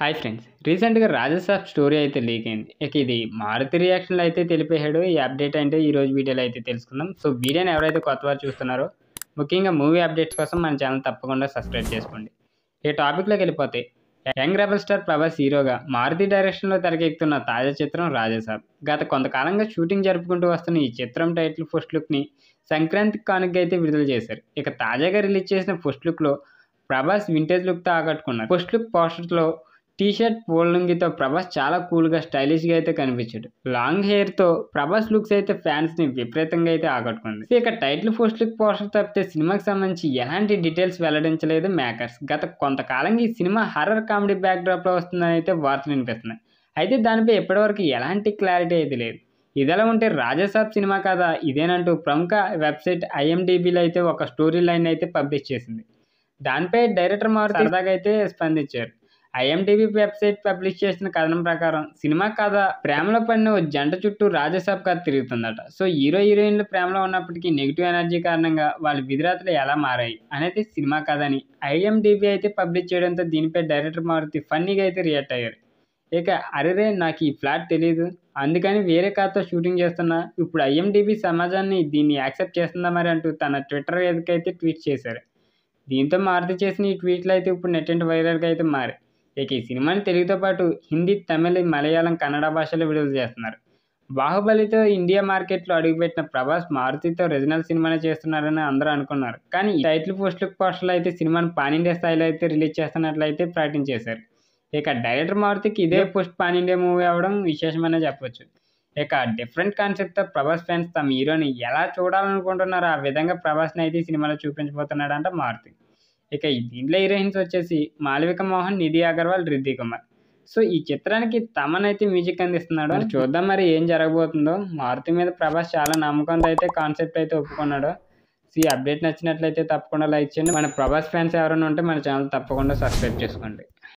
Hi friends, రీసెంట్గా Raja Saab story అయితే leak అయింది. ఇక ఇది మారుతి రియాక్షన్లో అయితే తెలిపేశాడు. ఈ అప్డేట్ అంటే ఈ రోజు వీడియోలో అయితే తెలుసుకుందాం. సో వీడియోని ఎవరైతే కొత్త వారు చూస్తున్నారో ముఖ్యంగా మూవీ అప్డేట్స్ కోసం మన ఛానల్ తప్పకుండా సబ్స్క్రైబ్ చేసుకోండి. ఈ టాపిక్లోకి వెళ్ళిపోతే, యంగ్ రెబల్ స్టార్ ప్రభాస్ హీరోగా మారుతి డైరెక్షన్లో తెరకెక్కుతున్న తాజా చిత్రం రాజసాబ్. గత కొంతకాలంగా షూటింగ్ జరుపుకుంటూ వస్తున్న ఈ చిత్రం టైటిల్ ఫస్ట్ లుక్ని సంక్రాంతికి కానుకగా అయితే విడుదల చేశారు. ఇక తాజాగా రిలీజ్ చేసిన ఫస్ట్ లుక్లో ప్రభాస్ వింటేజ్ లుక్తో ఆకట్టుకున్నారు. ఫస్ట్ లుక్ పోస్టర్లో టీ-షర్ట్ పోల్లుంగితో ప్రభాస్ చాలా కూల్గా స్టైలిష్గా అయితే కనిపించాడు. లాంగ్ హెయిర్తో ప్రభాస్ లుక్స్ అయితే ఫ్యాన్స్ని విపరీతంగా అయితే ఆకట్టుకుంది. ఇక టైటిల్ ఫస్ట్ లుక్ పోస్టర్ తప్పితే సినిమాకి సంబంధించి ఎలాంటి డీటెయిల్స్ వెల్లడించలేదు మేకర్స్. గత కొంతకాలంగా ఈ సినిమా హర్రర్ కామెడీ బ్యాక్డ్రాప్లో వస్తుందని అయితే వార్తలు వినిపిస్తున్నాయి. అయితే దానిపై ఇప్పటివరకు ఎలాంటి క్లారిటీ అయితే లేదు. ఇదిలా ఉంటే రాజసాబ్ సినిమా కథ ఇదేనంటూ ప్రముఖ వెబ్సైట్ IMDbలో అయితే ఒక స్టోరీ లైన్ అయితే పబ్లిష్ చేసింది. దానిపై డైరెక్టర్ మారుతి సరదాగా అయితే స్పందించారు. IMDb వెబ్సైట్ పబ్లిష్ చేసిన కథనం ప్రకారం సినిమా కథ ప్రేమలో పడిన ఓ జంట చుట్టూ రాజసాబ్ కథ తిరుగుతుందట. సో హీరోయిన్లు ప్రేమలో ఉన్నప్పటికీ నెగిటివ్ ఎనర్జీ కారణంగా వాళ్ళ విధిరాతలు ఎలా మారాయి అనేది సినిమా కథ అని IMDb అయితే పబ్లిష్ చేయడంతో దీనిపై డైరెక్టర్ మారుతి ఫన్నీగా అయితే రియాక్ట్ అయ్యారు. ఇక అరెరే, నాకు ఈ ఫ్లాట్ తెలియదు, అందుకని వేరే కథతో షూటింగ్ చేస్తున్నా, ఇప్పుడు IMDb సమాజాన్ని దీన్ని యాక్సెప్ట్ చేస్తుందా మరి అంటూ తన ట్విట్టర్ వేదికైతే ట్వీట్ చేశారు. దీంతో మారుతి చేసిన ఈ ట్వీట్లు అయితే ఇప్పుడు నెట్టింటి వైరల్గా అయితే మారాయి. ఇక ఈ సినిమాని తెలుగుతో పాటు హిందీ, తమిళ, మలయాళం, కన్నడ భాషలో విడుదల చేస్తున్నారు. బాహుబలితో ఇండియా మార్కెట్లో అడుగుపెట్టిన ప్రభాస్ మారుతితో ఒరిజినల్ సినిమానే చేస్తున్నారని అందరూ అనుకున్నారు. కానీ ఈ టైటిల్ పోస్ట్ లుక్ పోస్టర్లో అయితే సినిమాని పాన్ ఇండియా స్థాయిలో అయితే రిలీజ్ చేస్తున్నట్లయితే ప్రకటించేశారు. ఇక డైరెక్టర్ మారుతికి ఇదే పోస్ట్ పాన్ ఇండియా మూవీ అవ్వడం విశేషమనే చెప్పొచ్చు. ఇక డిఫరెంట్ కాన్సెప్ట్తో ప్రభాస్ ఫ్యాన్స్ తమ హీరోని ఎలా చూడాలనుకుంటున్నారో ఆ విధంగా ప్రభాస్ని అయితే ఈ సినిమాలో చూపించబోతున్నాడంట మారుతి. ఇక దీంట్లో హీరోయిన్స్ వచ్చేసి మాళవిక మోహన్, నిధి అగర్వాల్, రిద్ధి కుమార్. సో ఈ చిత్రానికి తమన్ అయితే మ్యూజిక్ అందిస్తున్నాడు. మరి చూద్దాం మరి ఏం జరగబోతుందో. మారుతి మీద ప్రభాస్ చాలా నమ్మకంతో అయితే కాన్సెప్ట్ అయితే ఒప్పుకున్నాడు. సో ఈ అప్డేట్ నచ్చినట్లయితే తప్పకుండా లైక్ చేయండి. మన ప్రభాస్ ఫ్యాన్స్ ఎవరైనా ఉంటే మన ఛానల్ తప్పకుండా సబ్స్క్రైబ్ చేసుకోండి.